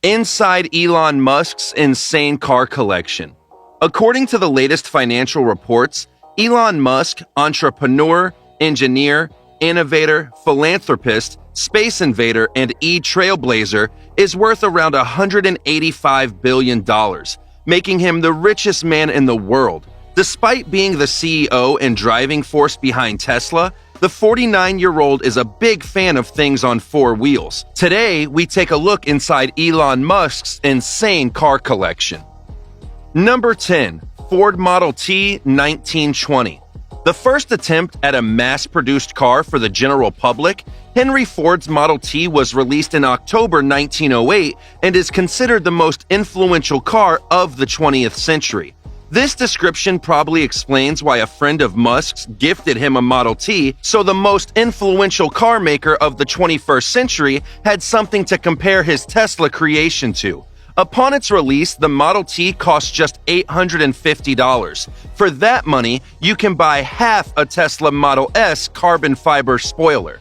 Inside Elon Musk's insane car collection. According to the latest financial reports, Elon Musk, entrepreneur, engineer, innovator, philanthropist, space invader, and e-trailblazer, is worth around $185 billion, making him the richest man in the world. Despite being the CEO and driving force behind Tesla, the 49-year-old is a big fan of things on four wheels. Today, we take a look inside Elon Musk's insane car collection. Number 10. Ford Model T 1920. The first attempt at a mass-produced car for the general public, Henry Ford's Model T was released in October 1908 and is considered the most influential car of the 20th century. This description probably explains why a friend of Musk's gifted him a Model T, so the most influential car maker of the 21st century had something to compare his Tesla creation to. Upon its release, the Model T cost just $850. For that money, you can buy half a Tesla Model S carbon fiber spoiler.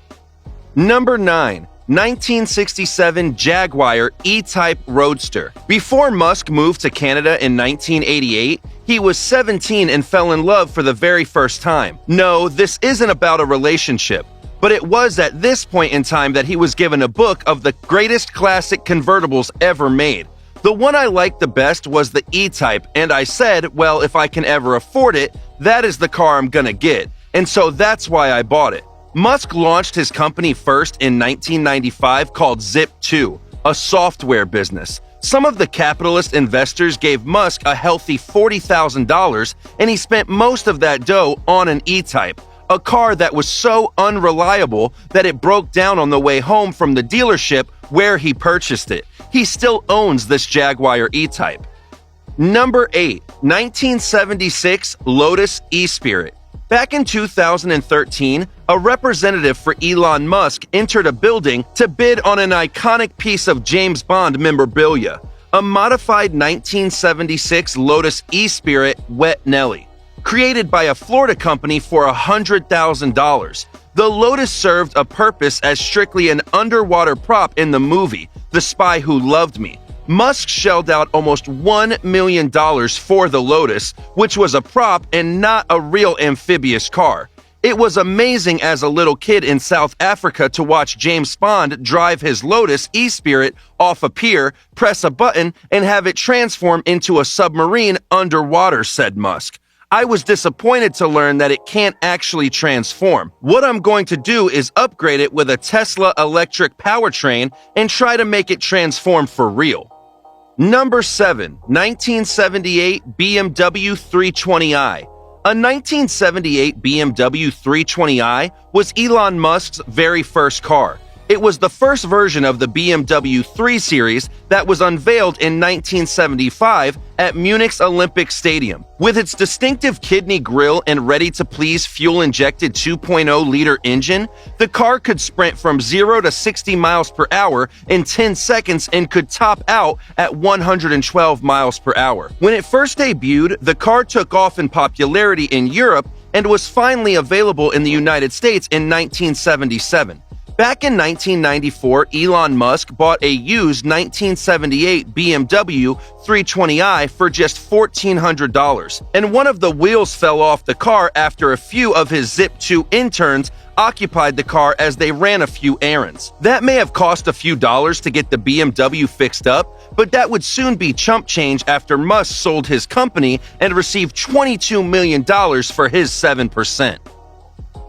Number 9. 1967 Jaguar E-Type Roadster. Before Musk moved to Canada in 1988, he was 17 and fell in love for the very first time. No, this isn't about a relationship, but it was at this point in time that he was given a book of the greatest classic convertibles ever made. The one I liked the best was the E-Type, and I said, well, if I can ever afford it, that is the car I'm gonna get, and so that's why I bought it. Musk launched his company first in 1995 called Zip2, a software business. Some of the capitalist investors gave Musk a healthy $40,000, and he spent most of that dough on an E-Type, a car that was so unreliable that it broke down on the way home from the dealership where he purchased it. He still owns this Jaguar E-Type. Number 8. 1976 Lotus E-Spirit. Back in 2013, a representative for Elon Musk entered a building to bid on an iconic piece of James Bond memorabilia, a modified 1976 Lotus E-Spirit Wet Nelly. Created by a Florida company for $100,000, the Lotus served a purpose as strictly an underwater prop in the movie, The Spy Who Loved Me. Musk shelled out almost $1 million for the Lotus, which was a prop and not a real amphibious car. It was amazing as a little kid in South Africa to watch James Bond drive his Lotus E-Spirit off a pier, press a button, and have it transform into a submarine underwater, said Musk. I was disappointed to learn that it can't actually transform. What I'm going to do is upgrade it with a Tesla electric powertrain and try to make it transform for real. Number 7. 1978 BMW 320i. A 1978 BMW 320i was Elon Musk's very first car. It was the first version of the BMW 3 Series that was unveiled in 1975 at Munich's Olympic Stadium. With its distinctive kidney grille and ready-to-please fuel-injected 2.0-liter engine, the car could sprint from 0 to 60 miles per hour in 10 seconds and could top out at 112 miles per hour. When it first debuted, the car took off in popularity in Europe and was finally available in the United States in 1977. Back in 1994, Elon Musk bought a used 1978 BMW 320i for just $1,400, and one of the wheels fell off the car after a few of his Zip2 interns occupied the car as they ran a few errands. That may have cost a few dollars to get the BMW fixed up, but that would soon be chump change after Musk sold his company and received $22 million for his 7%.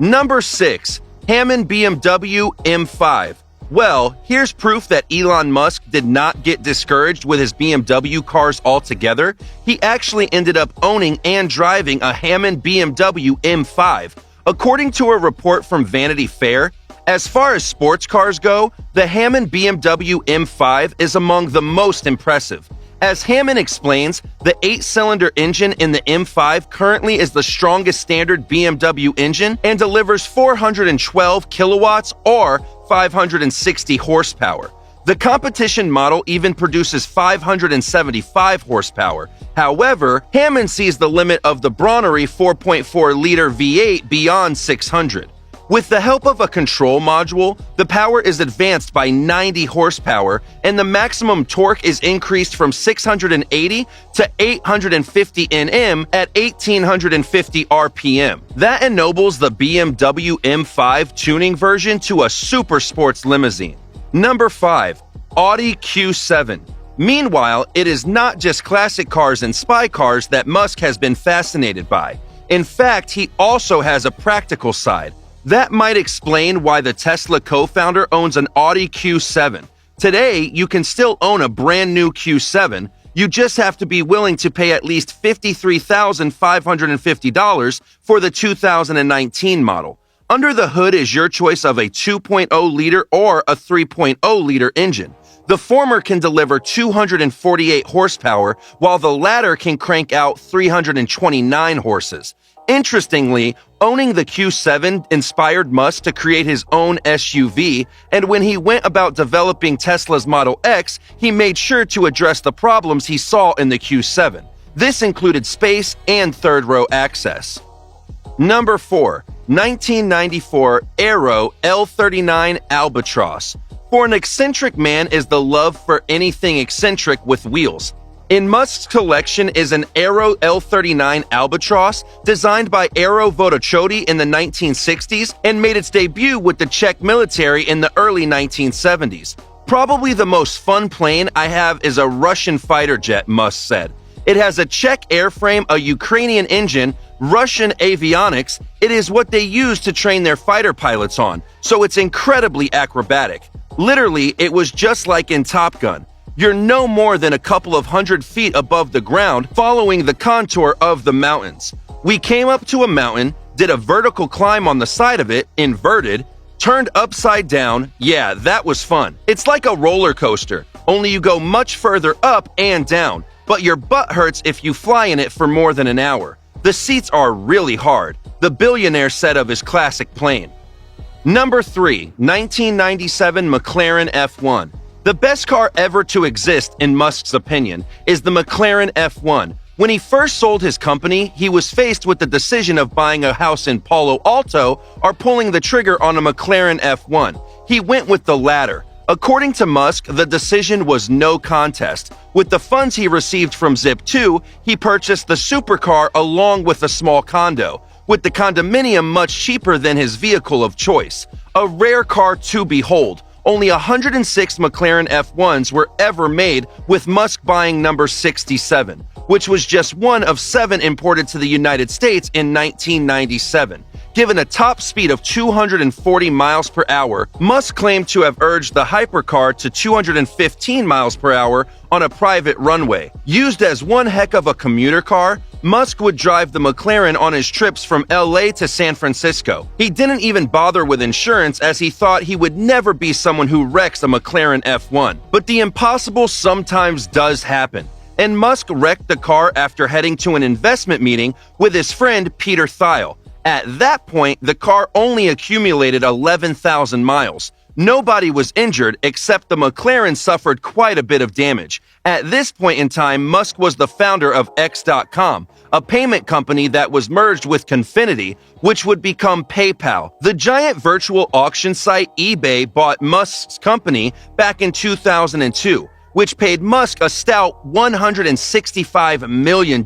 Number 6. Hammond BMW M5. Well, here's proof that Elon Musk did not get discouraged with his BMW cars altogether. He actually ended up owning and driving a Hammond BMW M5. According to a report from Vanity Fair, as far as sports cars go, the Hammond BMW M5 is among the most impressive. As Hammond explains, the 8-cylinder engine in the M5 currently is the strongest standard BMW engine and delivers 412 kilowatts or 560 horsepower. The competition model even produces 575 horsepower. However, Hammond sees the limit of the Bronnery 4.4-liter V8 beyond 600. With the help of a control module, the power is advanced by 90 horsepower and the maximum torque is increased from 680 to 850 Nm at 1850 RPM. That ennobles the BMW M5 tuning version to a super sports limousine. Number 5. Audi Q7. Meanwhile, it is not just classic cars and spy cars that Musk has been fascinated by. In fact, he also has a practical side. That might explain why the Tesla co-founder owns an Audi Q7. Today, you can still own a brand new Q7. You just have to be willing to pay at least $53,550 for the 2019 model. Under the hood is your choice of a 2.0-liter or a 3.0-liter engine. The former can deliver 248 horsepower, while the latter can crank out 329 horses. Interestingly, owning the Q7 inspired Musk to create his own SUV, and when he went about developing Tesla's Model X, he made sure to address the problems he saw in the Q7. This included space and third-row access. Number 4. 1994 Aero L39 Albatross. For an eccentric man is the love for anything eccentric with wheels. In Musk's collection is an Aero L39 Albatross designed by Aero Vodachody in the 1960s and made its debut with the Czech military in the early 1970s. Probably the most fun plane I have is a Russian fighter jet, Musk said. It has a Czech airframe, a Ukrainian engine, Russian avionics. It is what they use to train their fighter pilots on, so it's incredibly acrobatic. Literally, it was just like in Top Gun. You're no more than a couple of 100 feet above the ground following the contour of the mountains. We came up to a mountain, did a vertical climb on the side of it, inverted, turned upside down. Yeah, that was fun. It's like a roller coaster, only you go much further up and down, but your butt hurts if you fly in it for more than an hour. The seats are really hard, the billionaire said of his classic plane. Number 3. 1997 McLaren F1. The best car ever to exist, in Musk's opinion, is the McLaren F1. When he first sold his company, he was faced with the decision of buying a house in Palo Alto or pulling the trigger on a McLaren F1. He went with the latter. According to Musk, the decision was no contest. With the funds he received from Zip2, he purchased the supercar along with a small condo, with the condominium much cheaper than his vehicle of choice. A rare car to behold. Only 106 McLaren F1s were ever made, with Musk buying number 67, which was just one of 7 imported to the United States in 1997. Given a top speed of 240 miles per hour, Musk claimed to have urged the hypercar to 215 miles per hour on a private runway. Used as one heck of a commuter car, Musk would drive the McLaren on his trips from LA to San Francisco. He didn't even bother with insurance as he thought he would never be someone who wrecks a McLaren F1. But the impossible sometimes does happen, and Musk wrecked the car after heading to an investment meeting with his friend Peter Thiel. At that point, the car only accumulated 11,000 miles. Nobody was injured except the McLaren suffered quite a bit of damage. At this point in time, Musk was the founder of X.com, a payment company that was merged with Confinity, which would become PayPal. The giant virtual auction site eBay bought Musk's company back in 2002, which paid Musk a stout $165 million,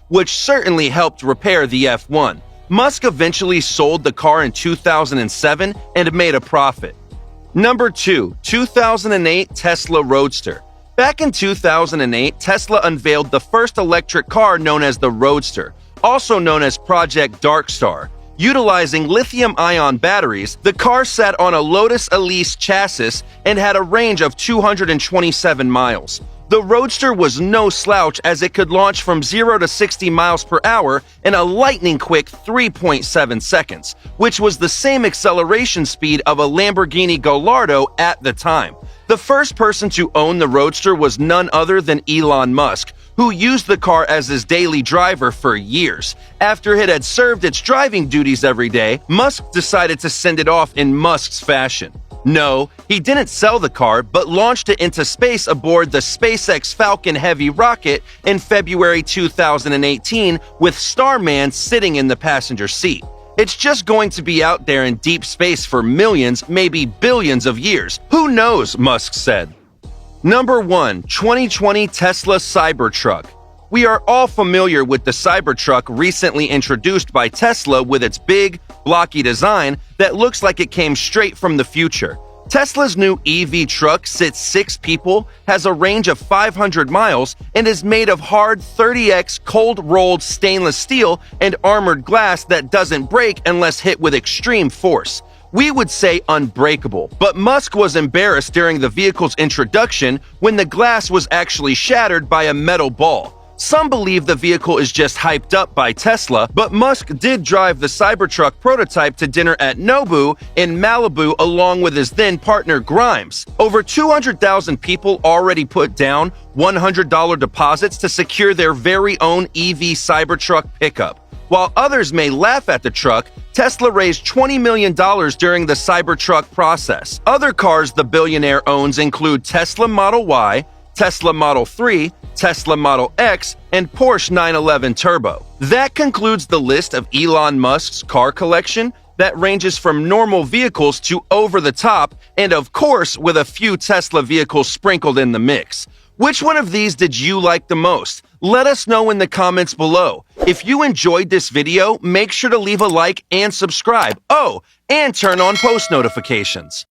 which certainly helped repair the F1. Musk eventually sold the car in 2007 and made a profit. Number 2. 2008 Tesla Roadster. Back in 2008, Tesla unveiled the first electric car known as the Roadster, also known as Project Darkstar. Utilizing lithium-ion batteries, the car sat on a Lotus Elise chassis and had a range of 227 miles. The Roadster was no slouch as it could launch from 0 to 60 miles per hour in a lightning-quick 3.7 seconds, which was the same acceleration speed of a Lamborghini Gallardo at the time. The first person to own the Roadster was none other than Elon Musk, who used the car as his daily driver for years. After it had served its driving duties every day, Musk decided to send it off in Musk's fashion. No, he didn't sell the car, but launched it into space aboard the SpaceX Falcon Heavy rocket in February 2018 with Starman sitting in the passenger seat. It's just going to be out there in deep space for millions, maybe billions of years. Who knows, Musk said. Number 1. 2020 Tesla Cybertruck. We are all familiar with the Cybertruck recently introduced by Tesla with its big, blocky design that looks like it came straight from the future. Tesla's new EV truck sits 6 people, has a range of 500 miles, and is made of hard 30x cold-rolled stainless steel and armored glass that doesn't break unless hit with extreme force. We would say unbreakable, but Musk was embarrassed during the vehicle's introduction when the glass was actually shattered by a metal ball. Some believe the vehicle is just hyped up by Tesla, but Musk did drive the Cybertruck prototype to dinner at Nobu in Malibu along with his then partner Grimes. Over 200,000 people already put down $100 deposits to secure their very own EV Cybertruck pickup. While others may laugh at the truck, Tesla raised $20 million during the Cybertruck process. Other cars the billionaire owns include Tesla Model Y, Tesla Model 3, Tesla Model X, and Porsche 911 Turbo. That concludes the list of Elon Musk's car collection that ranges from normal vehicles to over-the-top, and of course with a few Tesla vehicles sprinkled in the mix. Which one of these did you like the most? Let us know in the comments below. If you enjoyed this video, make sure to leave a like and subscribe. Oh, and turn on post notifications.